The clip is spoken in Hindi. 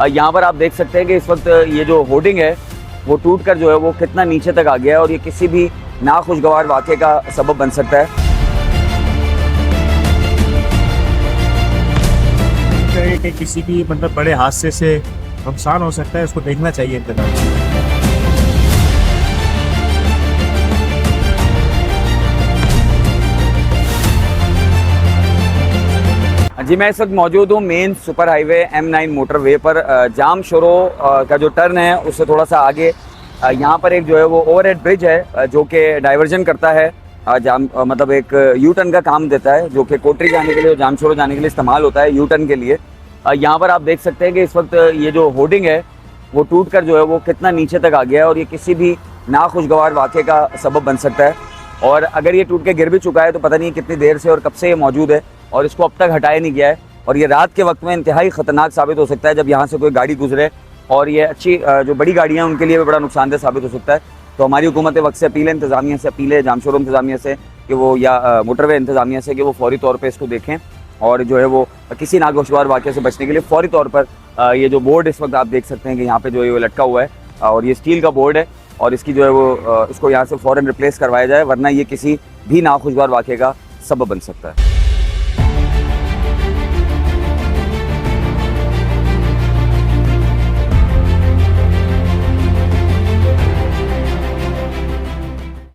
यहाँ पर आप देख सकते हैं कि इस वक्त ये जो होर्डिंग है वो टूट कर जो है वो कितना नीचे तक आ गया है और ये किसी भी नाखुशगवार वाक़े का सबब बन सकता है। कि किसी भी मतलब बड़े हादसे से नुकसान हो सकता है, उसको देखना चाहिए इंतजाम। जी, मैं इस वक्त मौजूद हूँ main super highway M9 motorway पर। जाम शोरो का जो टर्न है उससे थोड़ा सा आगे यहाँ पर एक जो है वो ओवरहेड ब्रिज है जो कि डाइवर्जन करता है जाम मतलब एक यू टर्न का काम देता है जो कि कोटरी जाने के लिए और जाम शोरो जाने के लिए इस्तेमाल होता है यू टर्न के लिए। यहाँ पर आप देख सकते हैं कि इस वक्त ये जो होर्डिंग है वो टूट कर जो है वो कितना नीचे तक आ गया है और ये किसी भी नाखुशगवार वाक़े का सबब बन सकता है। और अगर ये टूट के गिर भी चुका है तो पता नहीं कितनी देर से और कब से ये मौजूद है और इसको अब तक हटाया नहीं गया है। और ये रात के वक्त में इंतहाई ख़तरनाक साबित हो सकता है जब यहाँ से कोई गाड़ी गुजरे, और ये अच्छी जो बड़ी गाड़ियाँ हैं उनके लिए भी बड़ा नुकसानदेह साबित हो सकता है। तो हमारी हुकूमत वक्त से अपील है, इंतज़ामिया से अपील है, जाम शोरो इंतज़ामिया से कि वो या मोटरवे इंतज़ामिया से कि वो फौरी तौर पर इसको देखें और जो है वो किसी नागवार वाक़े से बचने के लिए फौरी तौर पर ये जो बोर्ड इस वक्त आप देख सकते हैं कि यहाँ पे जो है वो लटका हुआ है और ये स्टील का बोर्ड है और इसकी जो है वो इसको यहाँ से फ़ौरन रिप्लेस करवाया जाए, वरना ये किसी भी नाखुशगवार वाक़े का सबब बन सकता है।